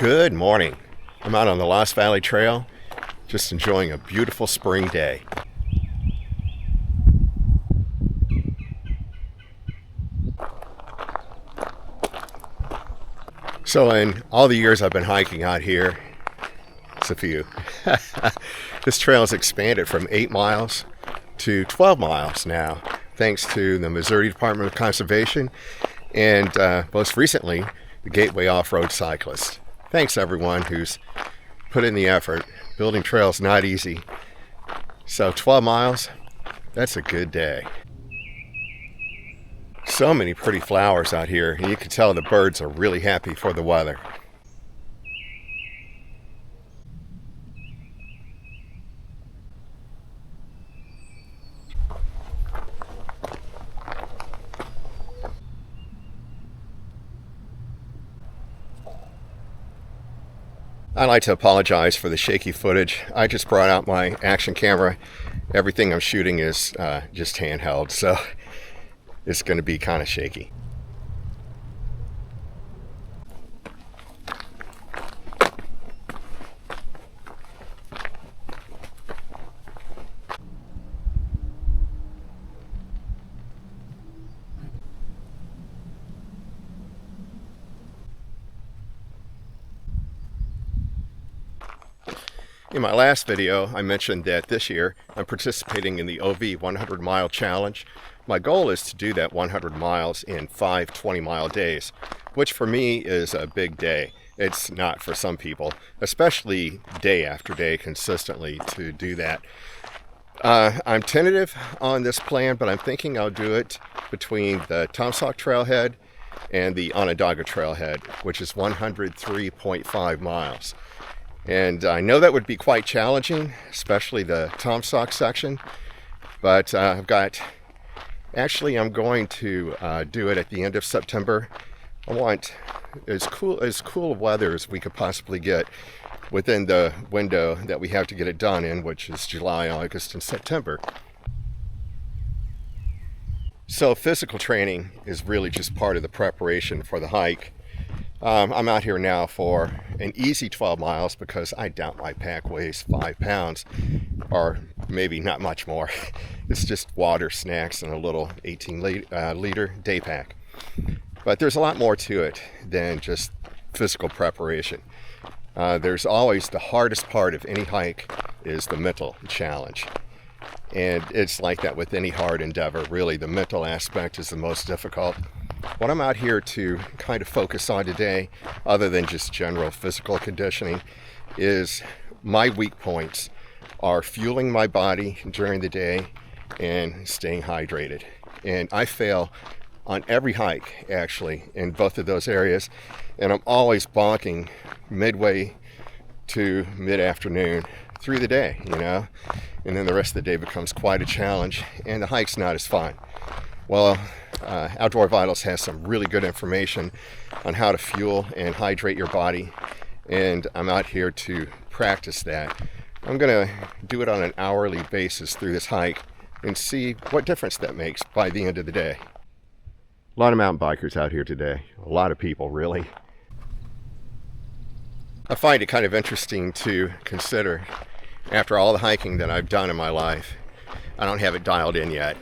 Good morning. I'm out on the Lost Valley Trail, just enjoying a beautiful spring day. So in all the years I've been hiking out here, it's a few, this trail has expanded from 8 miles to 12 miles now, thanks to the Missouri Department of Conservation and most recently, the Gateway Off-Road Cyclist. Thanks everyone who's put in the effort. Building trails not easy. So 12 miles, that's a good day. So many pretty flowers out here, and you can tell the birds are really happy for the weather. I'd like to apologize for the shaky footage. I just brought out my action camera. Everything I'm shooting is just handheld, so it's going to be kind of shaky. In my last video, I mentioned that this year I'm participating in the OV 100 Mile Challenge. My goal is to do that 100 miles in 5 20-mile days, which for me is a big day. It's not for some people, especially day after day consistently to do that. I'm tentative on this plan, but I'm thinking I'll do it between the Tomsock Trailhead and the Onondaga Trailhead, which is 103.5 miles. And I know that would be quite challenging, especially the Tomsock section, but I'm going to do it at the end of September. I want as cool weather as we could possibly get within the window that we have to get it done in, which is July, August, and September. So physical training is really just part of the preparation for the hike. I'm out here now for an easy 12 miles because I doubt my pack weighs 5 pounds, or maybe not much more. It's just water, snacks, and a little 18-liter day pack. But there's a lot more to it than just physical preparation. There's always the hardest part of any hike is the mental challenge. And it's like that with any hard endeavor. Really, the mental aspect is the most difficult. What I'm out here to kind of focus on today, other than just general physical conditioning, is my weak points are fueling my body during the day and staying hydrated. And I fail on every hike, actually, in both of those areas. And I'm always bonking midway to mid-afternoon through the day, you know? And then the rest of the day becomes quite a challenge, and the hike's not as fun. Well, Outdoor Vitals has some really good information on how to fuel and hydrate your body, and I'm out here to practice that. I'm going to do it on an hourly basis through this hike and see what difference that makes by the end of the day. A lot of mountain bikers out here today, a lot of people really. I find it kind of interesting to consider, after all the hiking that I've done in my life, I don't have it dialed in yet.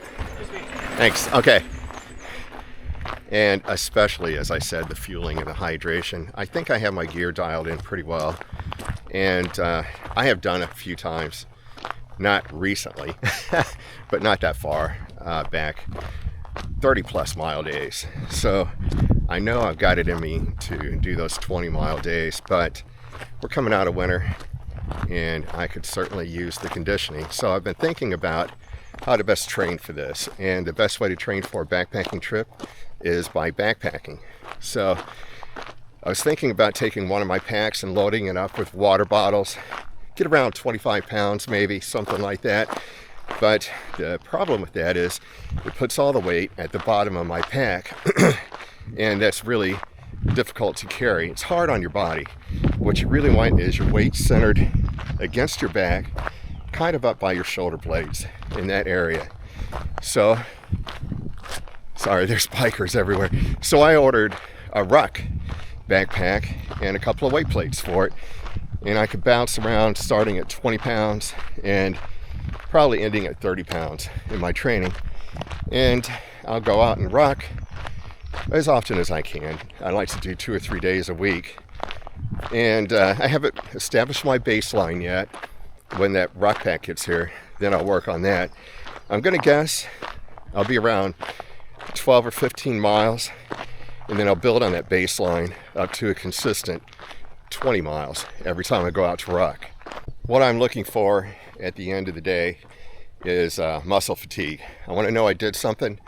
Thanks. Okay. And especially, as I said, the fueling and the hydration. I think I have my gear dialed in pretty well. And I have done it a few times. Not recently, but not that far back. 30-plus mile days. So I know I've got it in me to do those 20-mile days, but we're coming out of winter, and I could certainly use the conditioning. So I've been thinking about how to best train for this, and the best way to train for a backpacking trip is by backpacking. So I was thinking about taking one of my packs and loading it up with water bottles, get around 25 pounds maybe, something like that. But the problem with that is it puts all the weight at the bottom of my pack, and that's really difficult to carry. It's hard on your body. What you really want is your weight centered against your back, kind of up by your shoulder blades in that area. So, sorry, there's bikers everywhere. So I ordered a ruck backpack and a couple of weight plates for it. And I could bounce around starting at 20 pounds and probably ending at 30 pounds in my training. And I'll go out and ruck as often as I can. I like to do 2 or 3 days a week. And I haven't established my baseline yet. When that ruck pack gets here, then I'll work on that. I'm going to guess I'll be around 12 or 15 miles, and then I'll build on that baseline up to a consistent 20 miles every time I go out to ruck. What I'm looking for at the end of the day is muscle fatigue. I want to know I did something,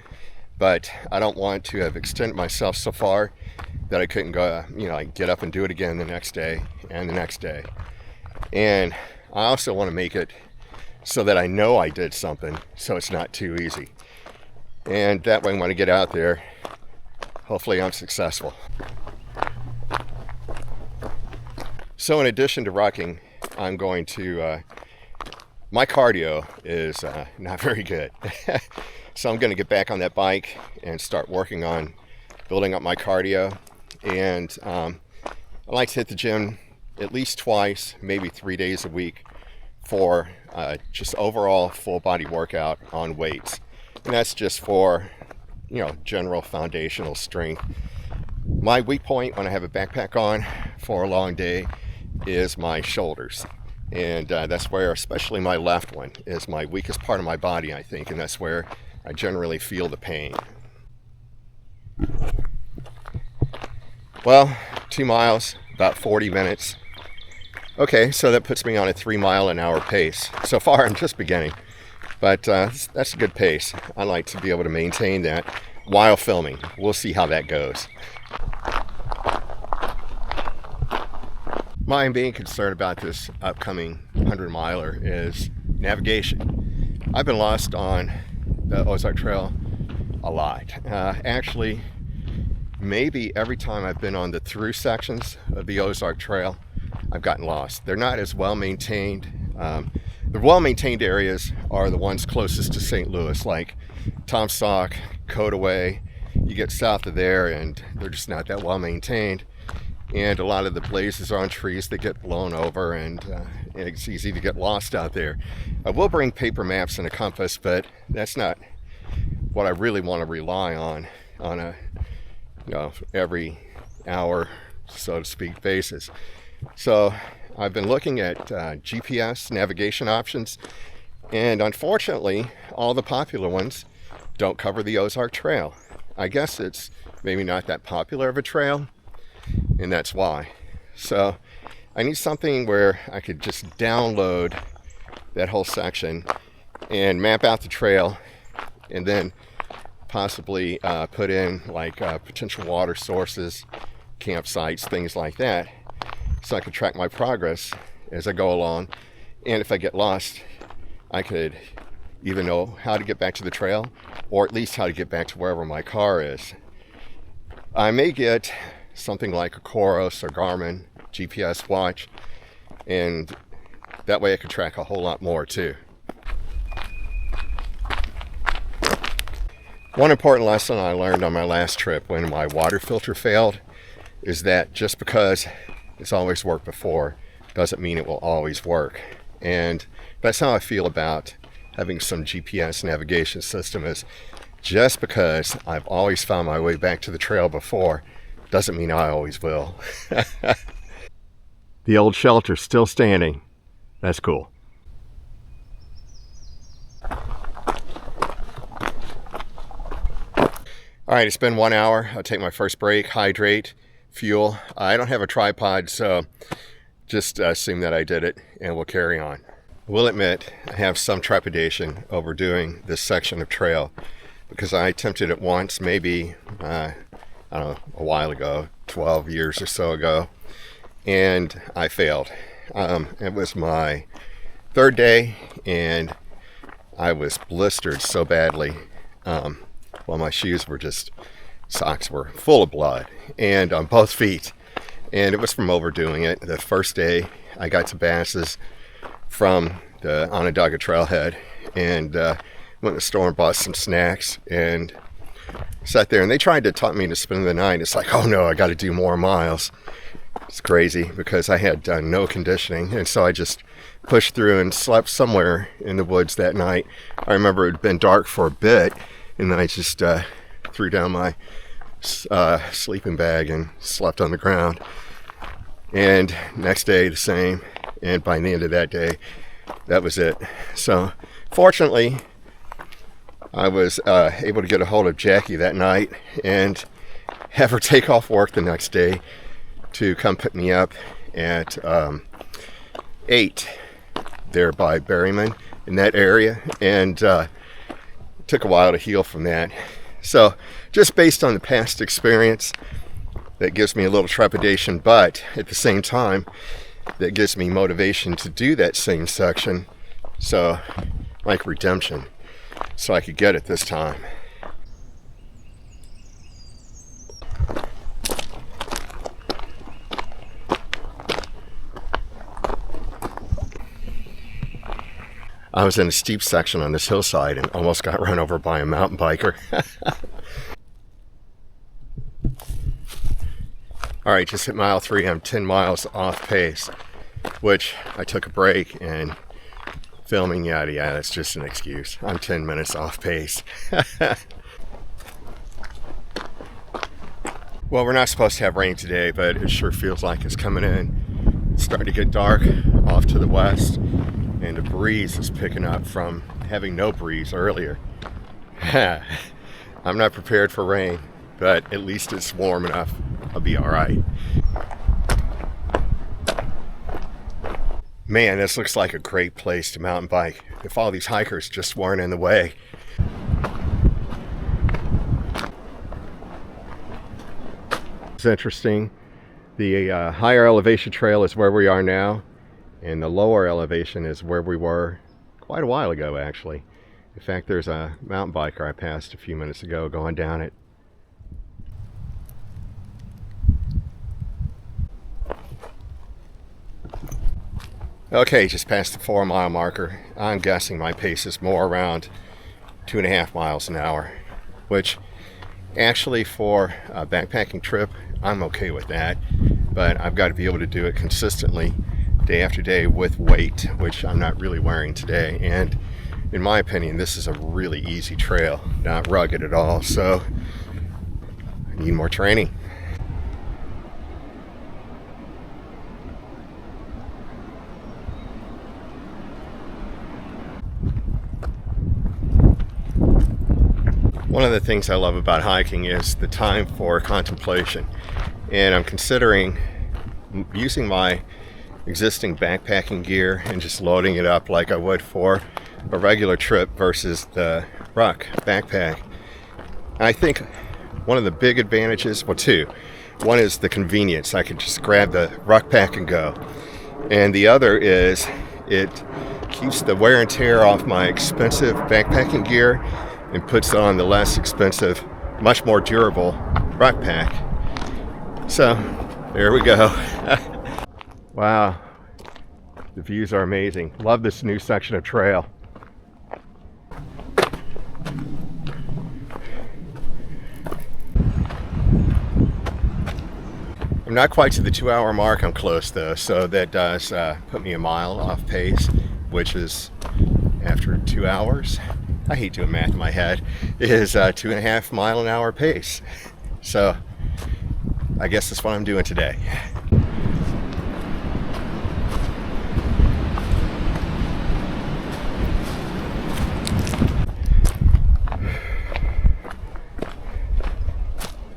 but I don't want to have extended myself so far that I couldn't go, like get up and do it again the next day and the next day. And I also want to make it so that I know I did something, so it's not too easy. And that way when I get out there, hopefully I'm successful. So in addition to rucking, I'm going to, my cardio is not very good. So I'm going to get back on that bike and start working on building up my cardio. And I like to hit the gym at least twice, maybe 3 days a week for just overall full body workout on weights. And that's just for, general foundational strength. My weak point when I have a backpack on for a long day is my shoulders. And that's where, especially my left one, is my weakest part of my body, I think. And that's where I generally feel the pain. Well, 2 miles, about 40 minutes. Okay, so that puts me on a 3 mile an hour pace. So far, I'm just beginning, but that's a good pace. I like to be able to maintain that while filming. We'll see how that goes. My main concern about this upcoming 100-miler is navigation. I've been lost on the Ozark Trail a lot. Actually, maybe every time I've been on the through sections of the Ozark Trail, I've gotten lost. They're not as well maintained. The well maintained areas are the ones closest to St. Louis, like Comstock, Codaway. You get south of there and they're just not that well maintained. And a lot of the blazes are on trees that get blown over, and it's easy to get lost out there. I will bring paper maps and a compass, but that's not what I really want to rely on a every hour, so to speak, basis. So I've been looking at GPS navigation options, and unfortunately all the popular ones don't cover the Ozark Trail. I guess it's maybe not that popular of a trail, and that's why. So I need something where I could just download that whole section and map out the trail, and then possibly put in like potential water sources, campsites, things like that, so I could track my progress as I go along. And if I get lost, I could either know how to get back to the trail, or at least how to get back to wherever my car is. I may get something like a Coros or Garmin GPS watch, and that way I could track a whole lot more too. One important lesson I learned on my last trip when my water filter failed is that just because it's always worked before doesn't mean it will always work. And that's how I feel about having some GPS navigation system, is just because I've always found my way back to the trail before doesn't mean I always will. The old shelter's still standing. That's cool. All right, it's been 1 hour. I'll take my first break, hydrate, fuel. I don't have a tripod, so just assume that I did it, and we'll carry on. I will admit I have some trepidation over doing this section of trail, because I attempted it once, maybe, I don't know, a while ago, 12 years or so ago, and I failed. It was my third day, and I was blistered so badly. Well, my shoes were socks were full of blood, and on both feet. And it was from overdoing it. The first day I got to Bass's from the Onondaga Trailhead, and went to the store and bought some snacks, and sat there, and they tried to talk me into spending the night. It's like, oh no, I got to do more miles. It's crazy because I had done no conditioning, and so I just pushed through and slept somewhere in the woods that night. I remember it had been dark for a bit, and then I just threw down my sleeping bag and slept on the ground. And next day the same, and by the end of that day, that was it. So fortunately, I was able to get a hold of Jackie that night and have her take off work the next day to come pick me up at 8 there by Berryman in that area, and it took a while to heal from that. So just based on the past experience, that gives me a little trepidation, but at the same time, that gives me motivation to do that same section, so like redemption, so I could get it this time. I was in a steep section on this hillside and almost got run over by a mountain biker. All right, just hit mile 3. I'm 10 miles off pace, which I took a break and filming, yeah, that's just an excuse. I'm 10 minutes off pace. Well, we're not supposed to have rain today, but it sure feels like it's coming in. It's starting to get dark off to the west, and the breeze is picking up from having no breeze earlier. I'm not prepared for rain, but at least it's warm enough. I'll be all right. Man, this looks like a great place to mountain bike if all these hikers just weren't in the way. It's interesting. The higher elevation trail is where we are now, and the lower elevation is where we were quite a while ago, actually. In fact, there's a mountain biker I passed a few minutes ago going down it. Okay, just past the 4 mile marker. I'm guessing my pace is more around 2.5 miles an hour, which actually for a backpacking trip, I'm okay with that. But I've got to be able to do it consistently day after day with weight, which I'm not really wearing today. And in my opinion, this is a really easy trail, not rugged at all. So I need more training. One of the things I love about hiking is the time for contemplation, and I'm considering using my existing backpacking gear and just loading it up like I would for a regular trip versus the ruck backpack. I think one of the big advantages, well, two. One is the convenience. I can just grab the ruck pack and go. And the other is it keeps the wear and tear off my expensive backpacking gear and puts on the less expensive, much more durable ruck pack. So there we go. Wow, the views are amazing. Love this new section of trail. I'm not quite to the 2 hour mark. I'm close though, so that does put me a mile off pace, which is after 2 hours. I hate doing math in my head. It is 2.5 mile an hour pace. So I guess that's what I'm doing today.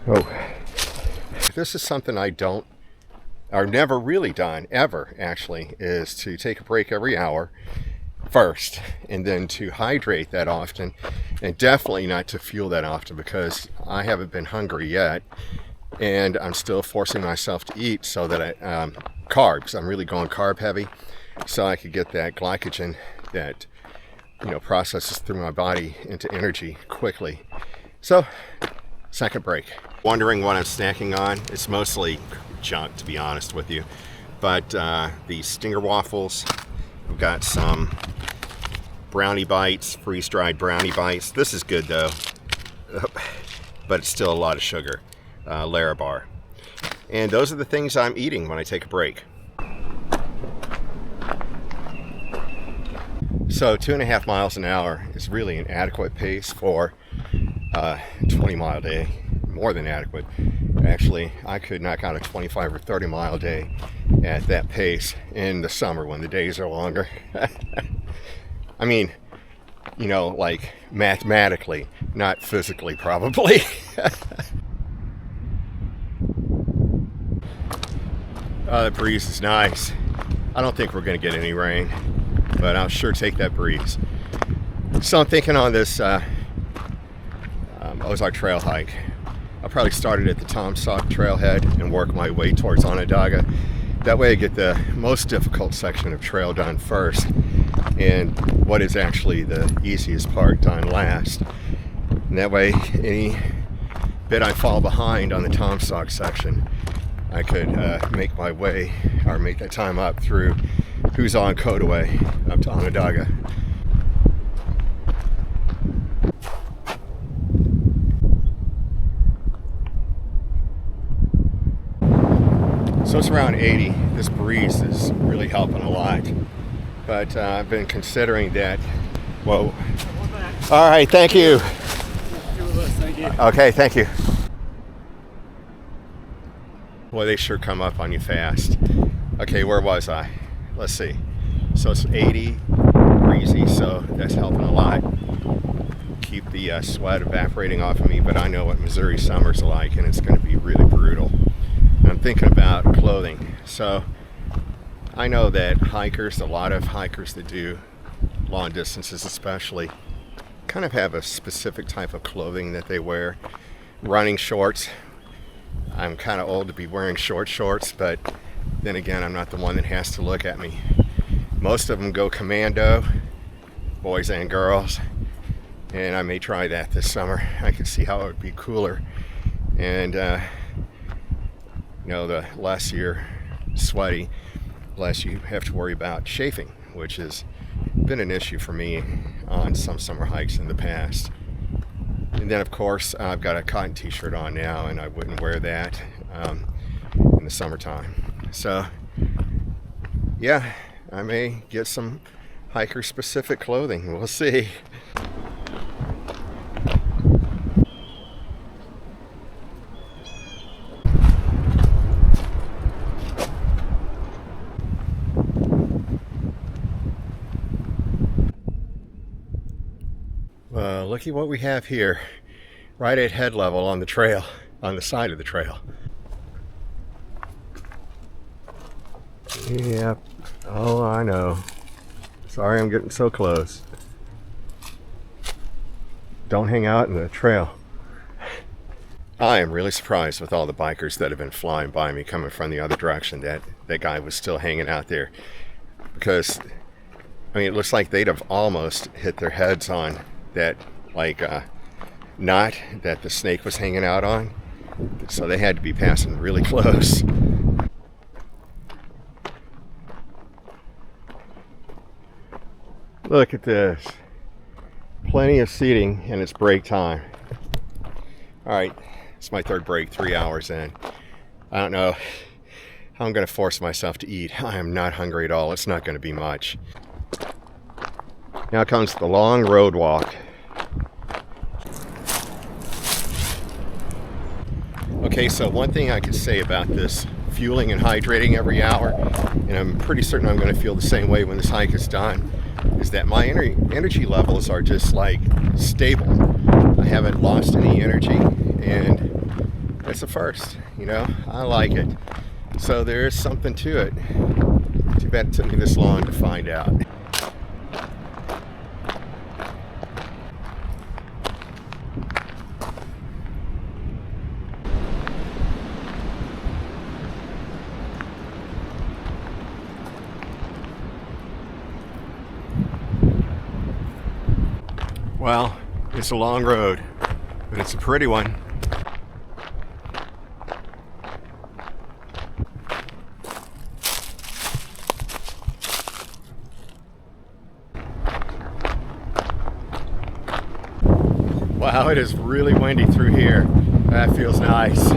Oh, this is something I don't, or never really done, ever actually, is to take a break every hour first, and then to hydrate that often, and definitely not to fuel that often, because I haven't been hungry yet, and I'm still forcing myself to eat so that carbs, I'm really going carb heavy, so I could get that glycogen that, processes through my body into energy quickly. So, second break. Wondering what I'm snacking on? It's mostly junk, to be honest with you, but the Stinger waffles. We've got some brownie bites, freeze-dried brownie bites. This is good though. but it's still a lot of sugar, Larabar. And those are the things I'm eating when I take a break. So 2.5 miles an hour is really an adequate pace for a 20-mile day, more than adequate. Actually, I could knock out a 25 or 30-mile day at that pace in the summer when the days are longer. I mean, you know, like mathematically, not physically probably. The breeze is nice. I don't think we're going to get any rain, but I'll sure take that breeze. So I'm thinking on this Ozark Trail hike, I'll probably start it at the Tom Sauk trailhead and work my way towards Onondaga. That way I get the most difficult section of trail done first and what is actually the easiest part done last. And that way any bit I fall behind on the Tom Sauk section, I could make my way or make that time up through Huzon Kodaway up to Onondaga. So it's around 80. This breeze is really helping a lot. But I've been considering that. Whoa. All right, thank you. Okay, thank you. Well, they sure come up on you fast. Okay, where was I? Let's see. So it's 80, breezy, so that's helping a lot. Keep the sweat evaporating off of me, but I know what Missouri summer's like, and it's going to be really brutal. I'm thinking about clothing. So I know that hikers, a lot of hikers that do long distances especially, kind of have a specific type of clothing that they wear. Running shorts. I'm kind of old to be wearing short shorts, but then again, I'm not the one that has to look at me. Most of them go commando, boys and girls, and I may try that this summer. I can see how it would be cooler, and you know, the less you're sweaty, less you have to worry about chafing, which has been an issue for me on some summer hikes in the past. And then of course I've got a cotton t-shirt on now, and I wouldn't wear that in the summertime. So yeah, I may get some hiker specific clothing, we'll see. Looky what we have here, right at head level on the trail, on the side of the trail. Yep. Oh, I know. Sorry I'm getting so close. Don't hang out in the trail. I am really surprised with all the bikers that have been flying by me coming from the other direction that that guy was still hanging out there. Because, I mean, it looks like they'd have almost hit their heads on that, like, knot that the snake was hanging out on. So they had to be passing really close. Look at this. Plenty of seating, and it's break time. Alright, it's my third break, 3 hours in. I don't know how I'm going to force myself to eat. I am not hungry at all. It's not going to be much. Now comes the long road walk. Okay, so one thing I could say about this fueling and hydrating every hour, and I'm pretty certain I'm going to feel the same way when this hike is done, is that my energy levels are just like stable. I haven't lost any energy, and that's a first, you know. I like it. So there is something to it. Too bad it took me this long to find out. Well, it's a long road, but it's a pretty one. Wow, it is really windy through here. That feels nice.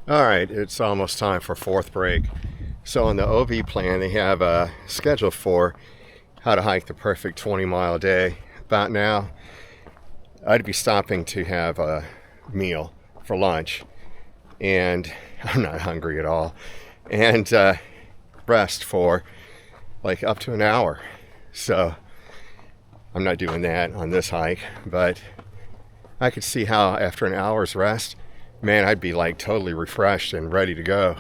All right, it's almost time for fourth break. So in the OV plan, they have a schedule for how to hike the perfect 20-mile day. About now, I'd be stopping to have a meal for lunch, and I'm not hungry at all, and rest for like up to an hour. So I'm not doing that on this hike, but I could see how after an hour's rest, man, I'd be like totally refreshed and ready to go.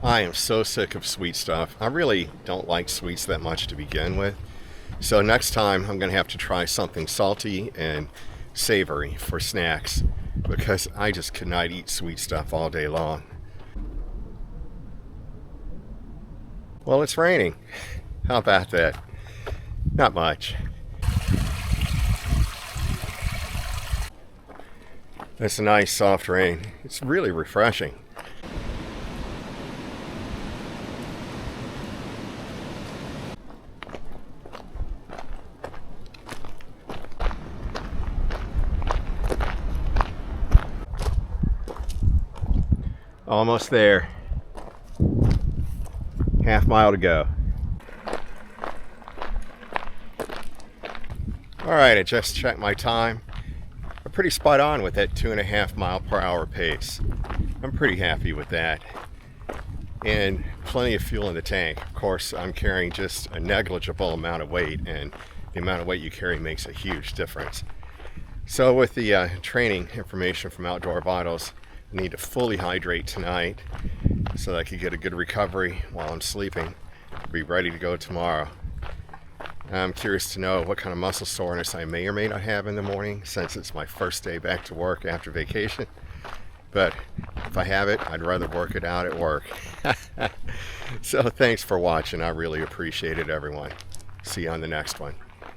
I am so sick of sweet stuff. I really don't like sweets that much to begin with. So next time I'm gonna have to try something salty and savory for snacks, because I just could not eat sweet stuff all day long. Well, it's raining. How about that? Not much. It's a nice soft rain. It's really refreshing. Almost there. Half mile to go. All right, I just checked my time. I'm pretty spot on with that 2.5 mile per hour pace. I'm pretty happy with that. And plenty of fuel in the tank. Of course, I'm carrying just a negligible amount of weight, and the amount of weight you carry makes a huge difference. So with the training information from Outdoor Vitals, I need to fully hydrate tonight so that I can get a good recovery while I'm sleeping. Be ready to go tomorrow. I'm curious to know what kind of muscle soreness I may or may not have in the morning, since it's my first day back to work after vacation. But if I have it, I'd rather work it out at work. So thanks for watching. I really appreciate it, everyone. See you on the next one.